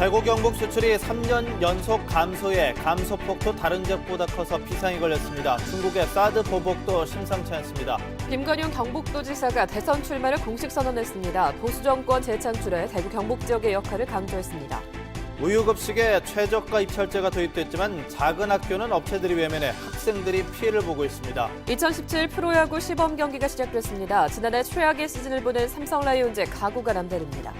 대구 경북 수출이 3년 연속 감소해 감소폭도 다른 지역보다 커서 비상이 걸렸습니다. 중국의 사드 보복도 심상치 않습니다. 김건용 경북도지사가 대선 출마를 공식 선언했습니다. 보수 정권 재창출에 대구 경북 지역의 역할을 강조했습니다. 우유급식에 최저가 입찰제가 도입됐지만 작은 학교는 업체들이 외면해 학생들이 피해를 보고 있습니다. 2017 프로야구 시범 경기가 시작됐습니다. 지난해 최악의 시즌을 보낸 삼성 라이온즈의 각오가 남다릅니다.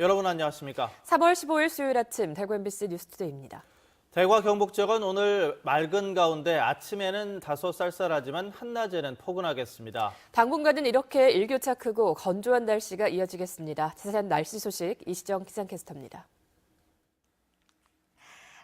여러분 안녕하십니까? 3월 15일 수요일 아침 대구 MBC 뉴스투데이입니다. 대구와 경북 지역은 오늘 맑은 가운데 아침에는 다소 쌀쌀하지만 한낮에는 포근하겠습니다. 당분간은 이렇게 일교차 크고 건조한 날씨가 이어지겠습니다. 자세한 날씨 소식 이시정 기상캐스터입니다.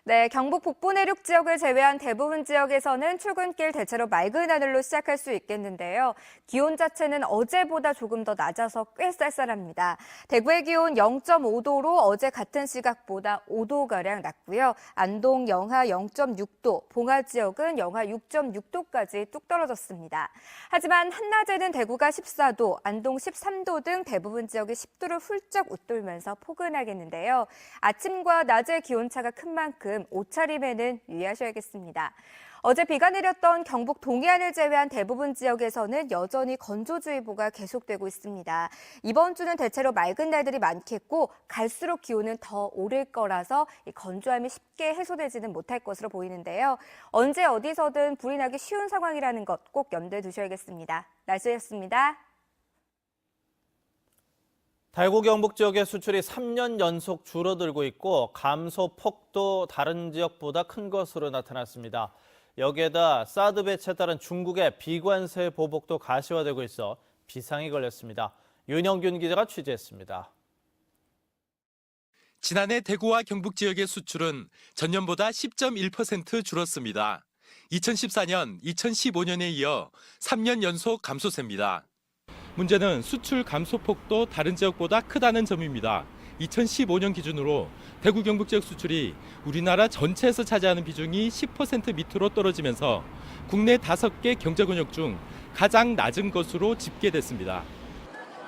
네, 경북 북부 내륙 지역을 제외한 대부분 지역에서는 출근길 대체로 맑은 하늘로 시작할 수 있겠는데요. 기온 자체는 어제보다 조금 더 낮아서 꽤 쌀쌀합니다. 대구의 기온 0.5도로 어제 같은 시각보다 5도가량 낮고요. 안동 영하 0.6도, 봉화 지역은 영하 6.6도까지 뚝 떨어졌습니다. 하지만 한낮에는 대구가 14도, 안동 13도 등 대부분 지역이 10도를 훌쩍 웃돌면서 포근하겠는데요. 아침과 낮의 기온차가 큰 만큼 옷차림에는 유의하셔야겠습니다. 어제 비가 내렸던 경북 동해안을 제외한 대부분 지역에서는 여전히 건조주의보가 계속되고 있습니다. 이번 주는 대체로 맑은 날들이 많겠고 갈수록 기온은 더 오를 거라서 이 건조함이 쉽게 해소되지는 못할 것으로 보이는데요. 언제 어디서든 불이 나기 쉬운 상황이라는 것 꼭 염두에 두셔야겠습니다. 날씨였습니다. 대구 경북 지역의 수출이 3년 연속 줄어들고 있고 감소폭도 다른 지역보다 큰 것으로 나타났습니다. 여기에다 사드 배치에 따른 중국의 비관세 보복도 가시화되고 있어 비상이 걸렸습니다. 윤영균 기자가 취재했습니다. 지난해 대구와 경북 지역의 수출은 전년보다 10.1% 줄었습니다. 2014년, 2015년에 이어 3년 연속 감소세입니다. 문제는 수출 감소폭도 다른 지역보다 크다는 점입니다. 2015년 기준으로 대구 경북 지역 수출이 우리나라 전체에서 차지하는 비중이 10% 밑으로 떨어지면서 국내 5개 경제권역 중 가장 낮은 것으로 집계됐습니다.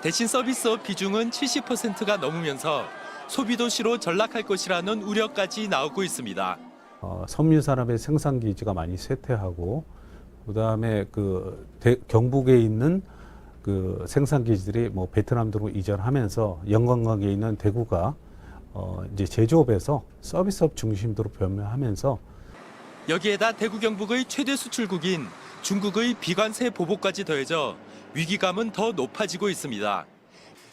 대신 서비스업 비중은 70%가 넘으면서 소비도시로 전락할 것이라는 우려까지 나오고 있습니다. 섬유산업의 생산기지가 많이 쇠퇴하고 그다음에 경북에 있는 생산기지들이 베트남 등으로 이전하면서 연관관계에 있는 대구가 이제 제조업에서 서비스업 중심도로 변모하면서 여기에다 대구 경북의 최대 수출국인 중국의 비관세 보복까지 더해져 위기감은 더 높아지고 있습니다.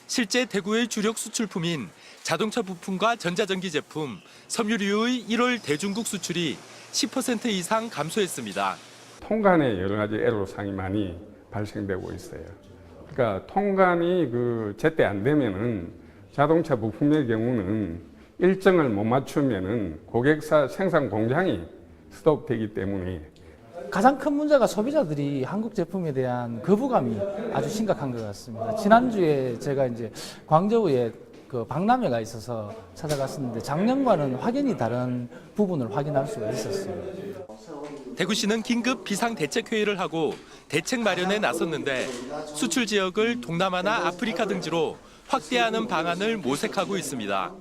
실제 대구의 주력 수출품인 자동차 부품과 전자전기 제품, 섬유류의 1월 대중국 수출이 10% 이상 감소했습니다. 통관에 여러 가지 애로사항이 많이 발생되고 있어요. 그러니까 통관이 제때 안 되면은 자동차 부품의 경우는 일정을 못 맞추면은 고객사 생산 공장이 스톱되기 때문에 가장 큰 문제가 소비자들이 한국 제품에 대한 거부감이 아주 심각한 것 같습니다. 지난주에 제가 이제 광저우에 박람회가 있어서 찾아갔었는데 작년과는 확연히 다른 부분을 확인할 수가 있었습니다. 대구시는 긴급 비상대책회의를 하고 대책 마련에 나섰는데 수출 지역을 동남아나 아프리카 등지로 확대하는 방안을 모색하고 있습니다.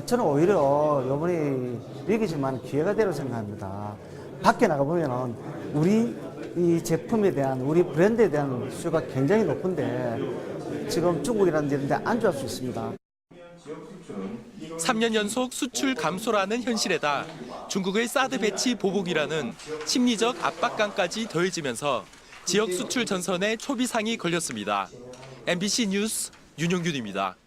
저는 오히려 이번이 위기지만 기회가 되라고 생각합니다. 밖에 나가보면 우리 이 제품에 대한, 우리 브랜드에 대한 수요가 굉장히 높은데 지금 중국이라는 데인데 안 좋아할 수 있습니다. 3년 연속 수출 감소라는 현실에다 중국의 사드 배치 보복이라는 심리적 압박감까지 더해지면서 지역 수출 전선에 초비상이 걸렸습니다. MBC 뉴스 윤용균입니다.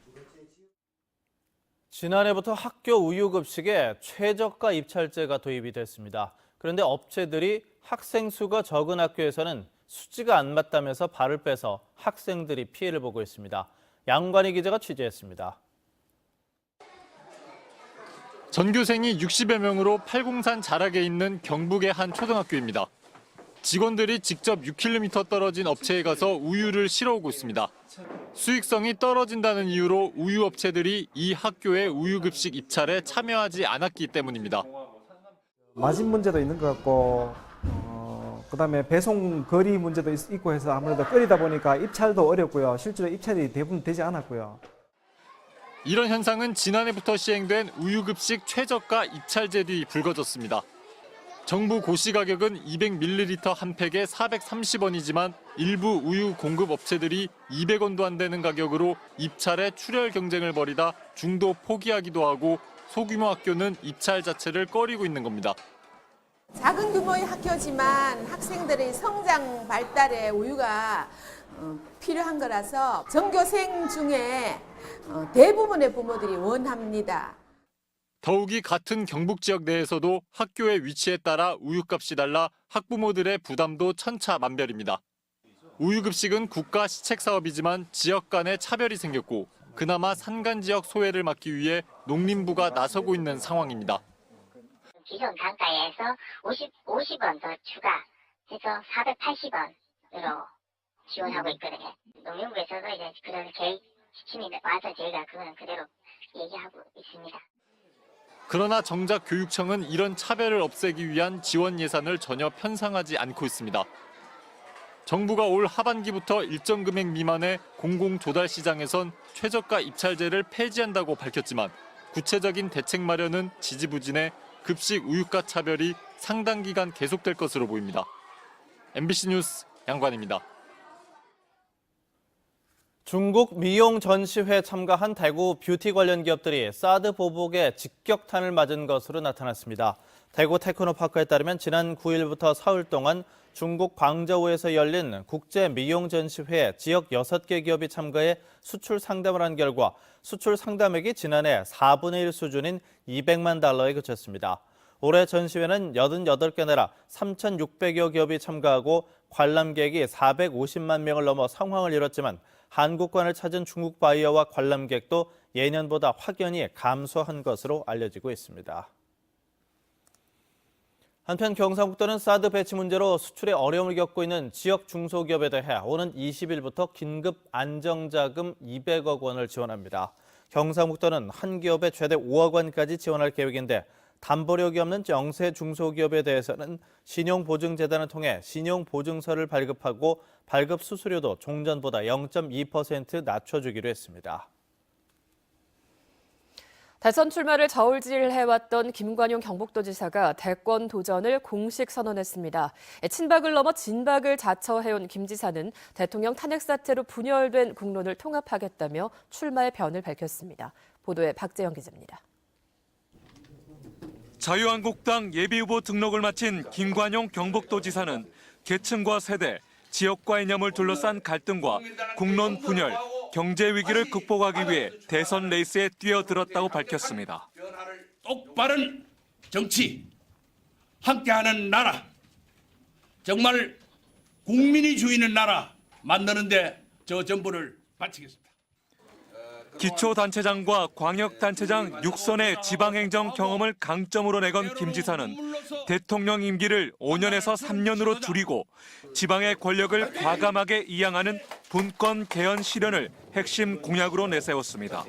지난해부터 학교 우유급식에 최저가 입찰제가 도입이 됐습니다. 그런데 업체들이 학생 수가 적은 학교에서는 수지가 안 맞다면서 발을 빼서 학생들이 피해를 보고 있습니다. 양관희 기자가 취재했습니다. 전교생이 60여 명으로 팔공산 자락에 있는 경북의 한 초등학교입니다. 직원들이 직접 6km 떨어진 업체에 가서 우유를 실어오고 있습니다. 수익성이 떨어진다는 이유로 우유 업체들이 이 학교의 우유급식 입찰에 참여하지 않았기 때문입니다. 마진 문제도 있는 것 같고 그다음에 배송 거리 문제도 있고 해서 아무래도 끓이다 보니까 입찰도 어렵고요. 실제로 입찰이 대부분 되지 않았고요. 이런 현상은 지난해부터 시행된 우유급식 최저가 입찰제 뒤 불거졌습니다. 정부 고시 가격은 200ml 한 팩에 430원이지만 일부 우유 공급 업체들이 200원도 안 되는 가격으로 입찰에 출혈 경쟁을 벌이다 중도 포기하기도 하고 소규모 학교는 입찰 자체를 꺼리고 있는 겁니다. 작은 규모의 학교지만 학생들의 성장 발달에 우유가 필요한 거라서 전교생 중에 대부분의 부모들이 원합니다. 더욱이 같은 경북 지역 내에서도 학교의 위치에 따라 우유값이 달라 학부모들의 부담도 천차만별입니다. 우유급식은 국가 시책 사업이지만 지역 간의 차별이 생겼고 그나마 산간 지역 소외를 막기 위해 농림부가 나서고 있는 상황입니다. 기존 단가에서 50원 더 추가해서 480원으로 지원하고 있거든요. 농림부에서도 이제 그런 계획 지침이 와서 저희가 그거는 그대로 얘기하고 있습니다. 그러나 정작 교육청은 이런 차별을 없애기 위한 지원 예산을 전혀 편성하지 않고 있습니다. 정부가 올 하반기부터 일정 금액 미만의 공공조달시장에선 최저가 입찰제를 폐지한다고 밝혔지만 구체적인 대책 마련은 지지부진해 급식 우유가 차별이 상당 기간 계속될 것으로 보입니다. MBC 뉴스 양관입니다. 중국 미용 전시회에 참가한 대구 뷰티 관련 기업들이 사드 보복에 직격탄을 맞은 것으로 나타났습니다. 대구 테크노파크에 따르면 지난 9일부터 사흘 동안 중국 광저우에서 열린 국제 미용 전시회에 지역 6개 기업이 참가해 수출 상담을 한 결과 수출 상담액이 지난해 4분의 1 수준인 200만 달러에 그쳤습니다. 올해 전시회는 88개 나라 3,600여 기업이 참가하고 관람객이 450만 명을 넘어 성황을 이뤘지만 한국관을 찾은 중국 바이어와 관람객도 예년보다 확연히 감소한 것으로 알려지고 있습니다. 한편 경상북도는 사드 배치 문제로 수출에 어려움을 겪고 있는 지역 중소기업에 대해 오는 20일부터 긴급 안정자금 200억 원을 지원합니다. 경상북도는 한 기업에 최대 5억 원까지 지원할 계획인데 담보력이 없는 영세 중소기업에 대해서는 신용보증재단을 통해 신용보증서를 발급하고 발급 수수료도 종전보다 0.2% 낮춰주기로 했습니다. 대선 출마를 저울질해왔던 김관용 경북도지사가 대권 도전을 공식 선언했습니다. 친박을 넘어 진박을 자처해온 김 지사는 대통령 탄핵 사태로 분열된 국론을 통합하겠다며 출마의 변을 밝혔습니다. 보도에 박재영 기자입니다. 자유한국당 예비후보 등록을 마친 김관용 경북도지사는 계층과 세대, 지역과 이념을 둘러싼 갈등과 국론 분열, 경제 위기를 극복하기 위해 대선 레이스에 뛰어들었다고 밝혔습니다. 똑바른 정치, 함께하는 나라, 정말 국민이 주인의 나라 만드는데 저 전부를 바치겠습니다. 기초단체장과 광역단체장 6선의 지방행정 경험을 강점으로 내건 김 지사는 대통령 임기를 5년에서 3년으로 줄이고 지방의 권력을 과감하게 이양하는 분권 개헌 실현을 핵심 공약으로 내세웠습니다.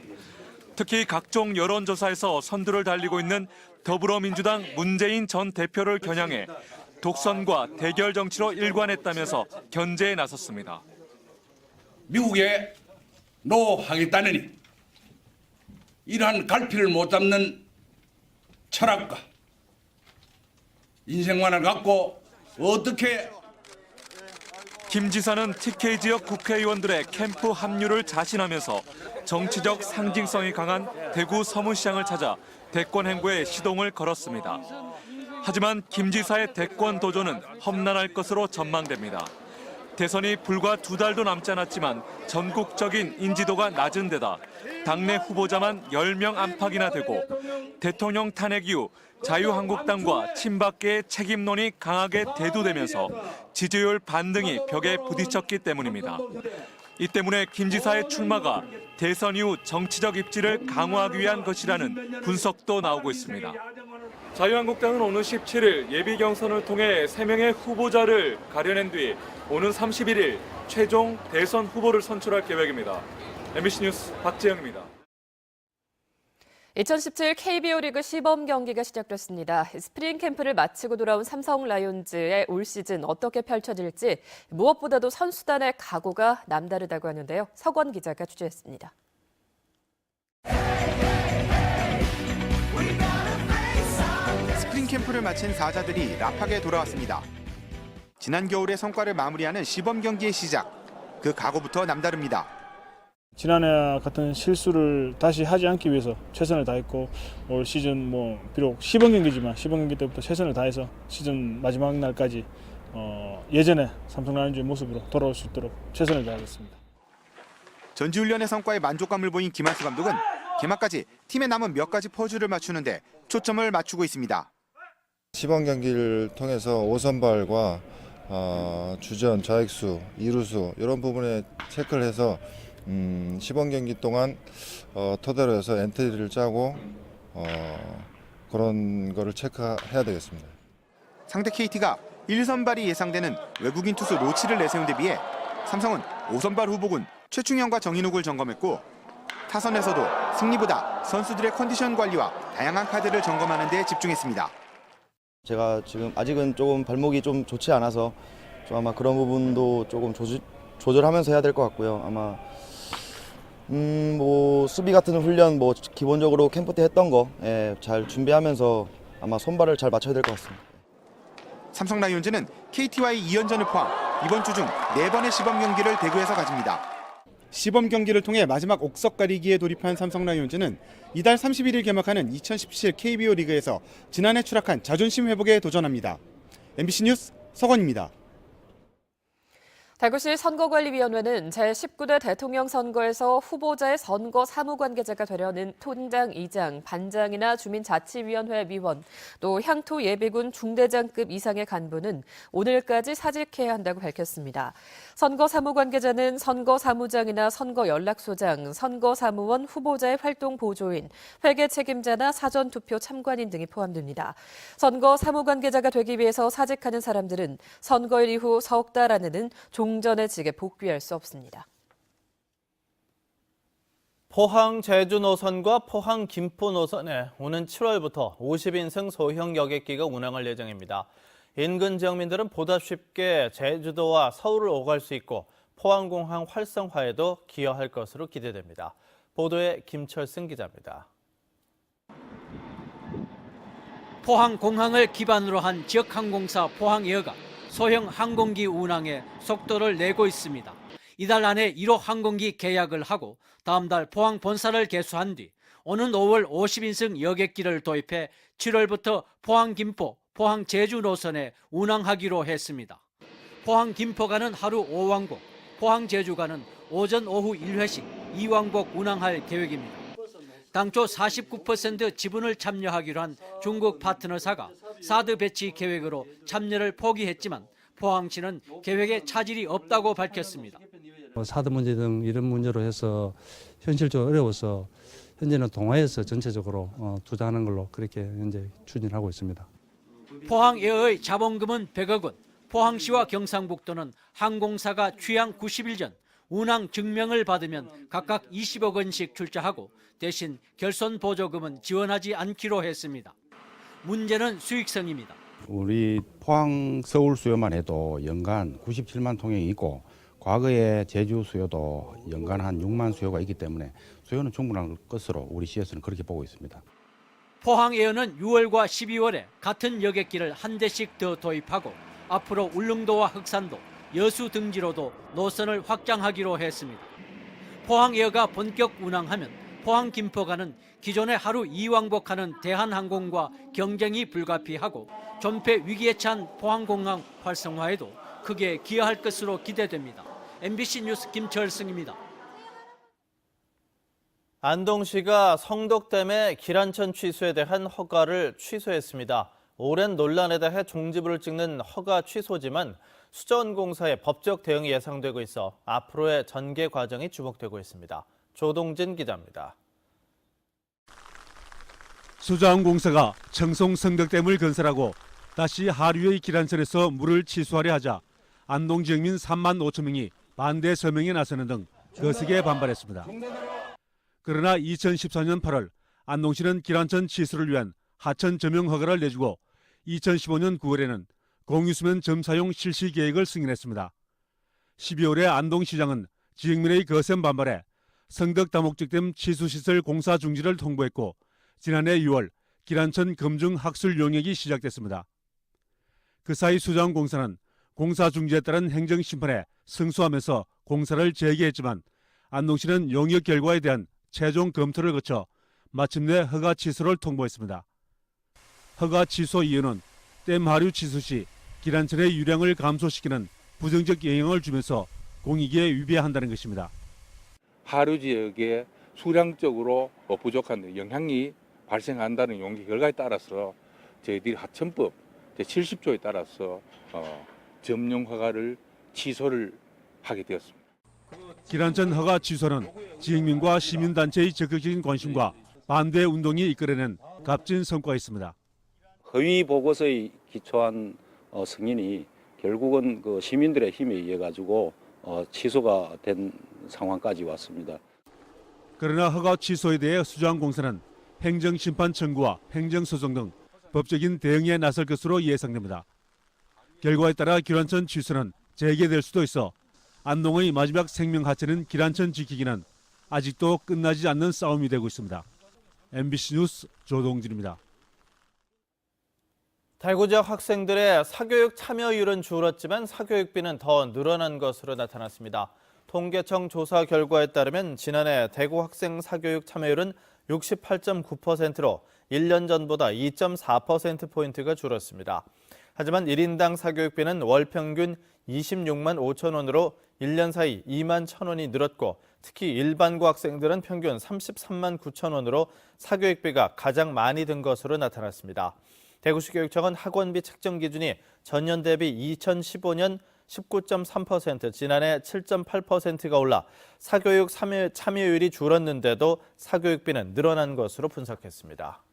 특히 각종 여론조사에서 선두를 달리고 있는 더불어민주당 문재인 전 대표를 겨냥해 독선과 대결 정치로 일관했다면서 견제에 나섰습니다. 미국에 노하겠다느니 이러한 갈피를 못 잡는 철학과 인생관을 갖고 어떻게 김 지사는 TK 지역 국회의원들의 캠프 합류를 자신하면서 정치적 상징성이 강한 대구 서문시장을 찾아 대권 행보에 시동을 걸었습니다. 하지만 김 지사의 대권 도전은 험난할 것으로 전망됩니다. 대선이 불과 2달도 남지 않았지만 전국적인 인지도가 낮은 데다 당내 후보자만 10명 안팎이나 되고 대통령 탄핵 이후 자유한국당과 친박계의 책임론이 강하게 대두되면서 지지율 반등이 벽에 부딪혔기 때문입니다. 이 때문에 김 지사의 출마가 대선 이후 정치적 입지를 강화하기 위한 것이라는 분석도 나오고 있습니다. 자유한국당은 오는 17일 예비 경선을 통해 3명의 후보자를 가려낸 뒤 오는 31일 최종 대선 후보를 선출할 계획입니다. MBC 뉴스 박재영입니다. 2017 KBO 리그 시범 경기가 시작됐습니다. 스프링 캠프를 마치고 돌아온 삼성 라이온즈의 올 시즌 어떻게 펼쳐질지 무엇보다도 선수단의 각오가 남다르다고 하는데요. 서건 기자가 취재했습니다. 스프링 캠프를 마친 사자들이 라팍에 돌아왔습니다. 지난 겨울에 성과를 마무리하는 시범 경기의 시작. 그 각오부터 남다릅니다. 지난해 같은 실수를 다시 하지 않기 위해서 최선을 다했고 올 시즌 비록 시범 경기지만 시범 경기 때부터 최선을 다해서 시즌 마지막 날까지 예전에 삼성 라이온즈의 모습으로 돌아올 수 있도록 최선을 다하겠습니다. 전지훈련의 성과에 만족감을 보인 김한수 감독은 개막까지 팀에 남은 몇 가지 퍼즐을 맞추는데 초점을 맞추고 있습니다. 시범 경기를 통해서 5선발과 주전, 좌익수, 이루수 이런 부분에 체크를 해서 시범 경기 동안 토대로 해서 엔트리를 짜고 그런 거를 체크해야 되겠습니다. 상대 KT가 1선발이 예상되는 외국인 투수 로치를 내세운 데 비해 삼성은 5선발 후보군 최충현과 정인욱을 점검했고 타선에서도 승리보다 선수들의 컨디션 관리와 다양한 카드를 점검하는 데 집중했습니다. 제가 지금 아직은 조금 발목이 좀 좋지 않아서 좀 아마 그런 부분도 조금 조절하면서 해야 될 것 같고요. 아마 수비 같은 훈련 기본적으로 캠프 때 했던 거 잘 준비하면서 아마 손발을 잘 맞춰야 될 것 같습니다. 삼성 라이온즈는 KT와의 2연전을 포함 이번 주 중 4번의 시범 경기를 대구에서 가집니다. 시범 경기를 통해 마지막 옥석 가리기에 돌입한 삼성 라이온즈는 이달 31일 개막하는 2017 KBO 리그에서 지난해 추락한 자존심 회복에 도전합니다. MBC 뉴스 서건입니다. 대구시 선거관리위원회는 제19대 대통령 선거에서 후보자의 선거 사무관계자가 되려는 톤장, 이장, 반장이나 주민자치위원회 위원, 또 향토 예비군 중대장급 이상의 간부는 오늘까지 사직해야 한다고 밝혔습니다. 선거 사무관계자는 선거사무장이나 선거연락소장, 선거사무원 후보자의 활동 보조인, 회계 책임자나 사전투표 참관인 등이 포함됩니다. 선거 사무관계자가 되기 위해서 사직하는 사람들은 선거일 이후 석 달 안에는 종전의 직에 복귀할 수 없습니다. 포항 제주 노선과 포항 김포 노선에 오는 7월부터 50인승 소형 여객기가 운항할 예정입니다. 인근 지역민들은 보다 쉽게 제주도와 서울을 오갈 수 있고 포항공항 활성화에도 기여할 것으로 기대됩니다. 보도에 김철승 기자입니다. 포항공항을 기반으로 한 지역항공사 포항에어가 소형 항공기 운항에 속도를 내고 있습니다. 이달 안에 1호 항공기 계약을 하고 다음 달 포항 본사를 개수한 뒤 오는 5월 50인승 여객기를 도입해 7월부터 포항 김포, 포항 제주 노선에 운항하기로 했습니다. 포항 김포 가는 하루 5왕복, 포항 제주 가는 오전 오후 1회씩 2왕복 운항할 계획입니다. 당초 49% 지분을 참여하기로 한 중국 파트너사가 사드 배치 계획으로 참여를 포기했지만 포항시는 계획에 차질이 없다고 밝혔습니다. 사드 문제 등 이런 문제로 해서 현실적으로 어려워서 현재는 동아에서 전체적으로 투자하는 걸로 그렇게 현재 추진하고 있습니다. 포항에어의 자본금은 100억 원, 포항시와 경상북도는 항공사가 취항 90일 전 운항 증명을 받으면 각각 20억 원씩 출자하고 대신 결손 보조금은 지원하지 않기로 했습니다. 문제는 수익성입니다. 우리 포항 서울 수요만 해도 연간 97만 통행이 있고 과거에 제주 수요도 연간 한 6만 수요가 있기 때문에 수요는 충분한 것으로 우리 시에서는 그렇게 보고 있습니다. 포항에어는 6월과 12월에 같은 여객기를 한 대씩 더 도입하고 앞으로 울릉도와 흑산도, 여수 등지로도 노선을 확장하기로 했습니다. 포항에어가 본격 운항하면 포항 김포 가는 기존에 하루 2왕복하는 대한항공과 경쟁이 불가피하고 존폐 위기에 처한 포항공항 활성화에도 크게 기여할 것으로 기대됩니다. MBC 뉴스 김철승입니다. 안동시가 성덕댐의 기란천 취소에 대한 허가를 취소했습니다. 오랜 논란에 대해 종지부를 찍는 허가 취소지만 수자원공사의 법적 대응이 예상되고 있어 앞으로의 전개 과정이 주목되고 있습니다. 조동진 기자입니다. 수자원공사가 청송 성덕댐을 건설하고 다시 하류의 기란천에서 물을 취소하려 하자 안동 지역민 3만 5천 명이 반대 서명에 나서는 등 거세게 반발했습니다. 그러나 2014년 8월 안동시는 기란천 취소를 위한 하천 점용 허가를 내주고 2015년 9월에는 공유수면 점사용 실시 계획을 승인했습니다. 12월에 안동시장은 지역민의 거센 반발에 성덕 다목적댐 치수시설 공사 중지를 통보했고 지난해 6월 기란천 금중 학술 용역이 시작됐습니다. 그 사이 수자원공사는 공사 중지에 따른 행정심판에 승소하면서 공사를 재개했지만 안동시는 용역 결과에 대한 최종 검토를 거쳐 마침내 허가 취소를 통보했습니다. 허가 취소 이유는 댐 하류 취소 시 기란천의 유량을 감소시키는 부정적 영향을 주면서 공익에 위배한다는 것입니다. 하류 지역에 수량적으로 부족한 영향이 발생한다는 용역 결과에 따라서 저희들이 하천법 제70조에 따라서 점용 허가를 취소를 하게 되었습니다. 기란천 허가 취소는 지역민과 시민단체의 적극적인 관심과 반대 운동이 이끌어낸 값진 성과가 있습니다. 허위 보고서에 기초한 승인이 결국은 그 시민들의 힘에 의해 가지고 취소가 된 상황까지 왔습니다. 그러나 허가 취소에 대해 수자원공사는 행정심판 청구와 행정소송 등 법적인 대응에 나설 것으로 예상됩니다. 결과에 따라 기란천 취소는 재개될 수도 있어 안동의 마지막 생명하천인 기란천 지키기는 아직도 끝나지 않는 싸움이 되고 있습니다. MBC 뉴스 조동진입니다. 대구 지역 학생들의 사교육 참여율은 줄었지만 사교육비는 더 늘어난 것으로 나타났습니다. 통계청 조사 결과에 따르면 지난해 대구 학생 사교육 참여율은 68.9%로 1년 전보다 2.4%포인트가 줄었습니다. 하지만 1인당 사교육비는 월 평균 26만 5천 원으로 1년 사이 2만 1천 원이 늘었고 특히 일반고 학생들은 평균 33만 9천 원으로 사교육비가 가장 많이 든 것으로 나타났습니다. 대구시 교육청은 학원비 책정 기준이 전년 대비 2015년 19.3%, 지난해 7.8%가 올라 사교육 참여율이 줄었는데도 사교육비는 늘어난 것으로 분석했습니다.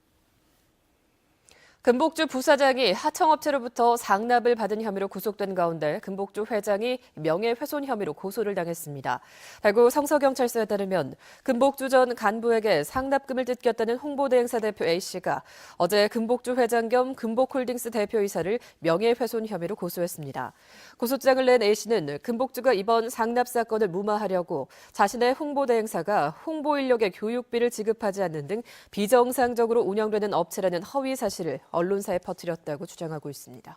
금복주 부사장이 하청업체로부터 상납을 받은 혐의로 구속된 가운데 금복주 회장이 명예훼손 혐의로 고소를 당했습니다. 대구 성서경찰서에 따르면 금복주 전 간부에게 상납금을 뜯겼다는 홍보대행사 대표 A씨가 어제 금복주 회장 겸 금복홀딩스 대표이사를 명예훼손 혐의로 고소했습니다. 고소장을 낸 A씨는 금복주가 이번 상납 사건을 무마하려고 자신의 홍보대행사가 홍보인력의 교육비를 지급하지 않는 등 비정상적으로 운영되는 업체라는 허위 사실을 언론사에 퍼뜨렸다고 주장하고 있습니다.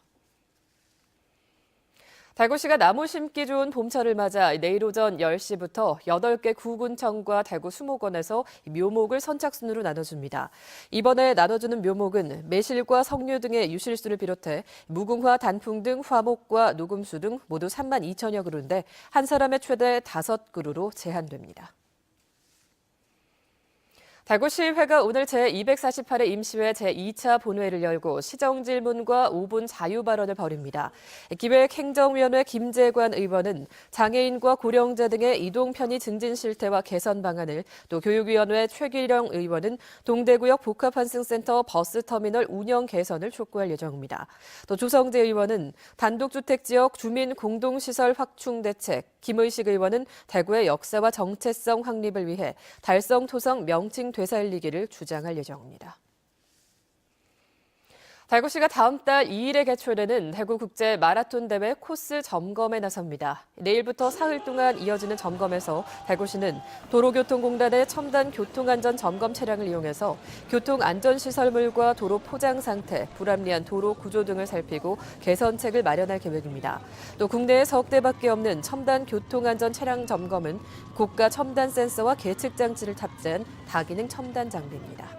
대구시가 나무 심기 좋은 봄철을 맞아 내일 오전 10시부터 8개 구군청과 대구 수목원에서 묘목을 선착순으로 나눠줍니다. 이번에 나눠주는 묘목은 매실과 석류 등의 유실수를 비롯해 무궁화, 단풍 등 화목과 녹음수 등 모두 3만 2천여 그루인데 한 사람의 최대 5그루로 제한됩니다. 대구시의회가 오늘 제248회 임시회 제2차 본회의를 열고 시정질문과 5분 자유발언을 벌입니다. 기획행정위원회 김재관 의원은 장애인과 고령자 등의 이동 편의 증진 실태와 개선 방안을, 또 교육위원회 최기령 의원은 동대구역 복합환승센터 버스터미널 운영 개선을 촉구할 예정입니다. 또 조성재 의원은 단독주택지역 주민 공동시설 확충 대책, 김의식 의원은 대구의 역사와 정체성 확립을 위해 달성 토성 명칭 되살리기를 주장할 예정입니다. 대구시가 다음 달 2일에 개최되는 대구국제 마라톤 대회 코스 점검에 나섭니다. 내일부터 사흘 동안 이어지는 점검에서 대구시는 도로교통공단의 첨단 교통안전 점검 차량을 이용해서 교통안전시설물과 도로 포장 상태, 불합리한 도로 구조 등을 살피고 개선책을 마련할 계획입니다. 또 국내에 석 대밖에 없는 첨단 교통안전 차량 점검은 고가 첨단 센서와 계측 장치를 탑재한 다기능 첨단 장비입니다.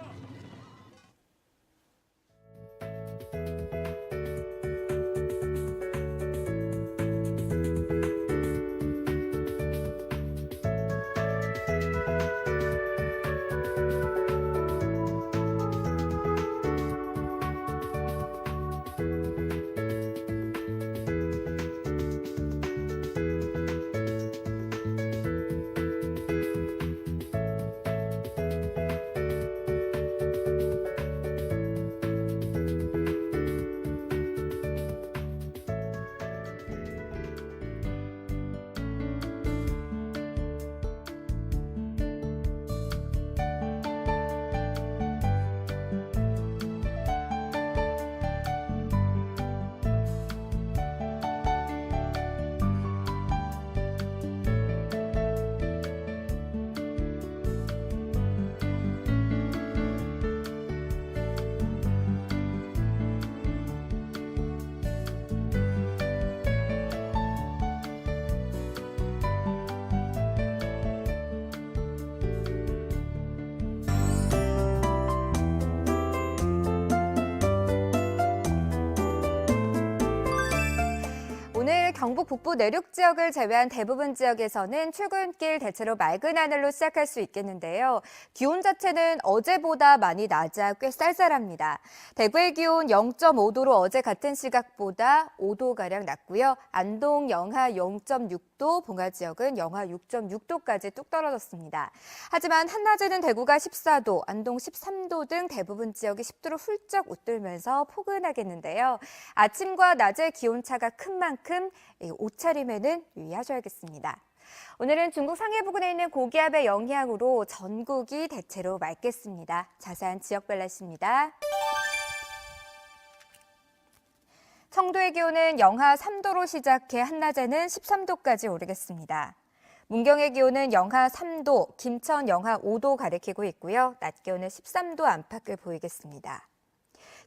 경북 북부 내륙 지역을 제외한 대부분 지역에서는 출근길 대체로 맑은 하늘로 시작할 수 있겠는데요. 기온 자체는 어제보다 많이 낮아 꽤 쌀쌀합니다. 대구의 기온 0.5도로 어제 같은 시각보다 5도가량 낮고요. 안동 영하 0.6도, 봉화 지역은 영하 6.6도까지 뚝 떨어졌습니다. 하지만 한낮에는 대구가 14도, 안동 13도 등 대부분 지역이 10도로 훌쩍 웃돌면서 포근하겠는데요. 아침과 낮의 기온차가 큰 만큼 옷차림에는 유의하셔야겠습니다. 오늘은 중국 상해 부근에 있는 고기압의 영향으로 전국이 대체로 맑겠습니다. 자세한 지역별 날씨입니다. 청도의 기온은 영하 3도로 시작해 한낮에는 13도까지 오르겠습니다. 문경의 기온은 영하 3도, 김천 영하 5도 가리키고 있고요. 낮 기온은 13도 안팎을 보이겠습니다.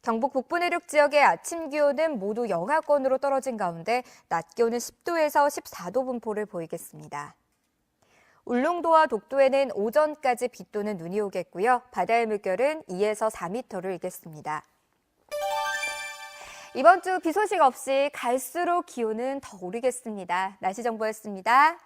경북 북부 내륙 지역의 아침 기온은 모두 영하권으로 떨어진 가운데 낮 기온은 10도에서 14도 분포를 보이겠습니다. 울릉도와 독도에는 오전까지 비 또는 눈이 오겠고요. 바다의 물결은 2에서 4m를 일겠습니다. 이번 주 비 소식 없이 갈수록 기온은 더 오르겠습니다. 날씨 정보였습니다.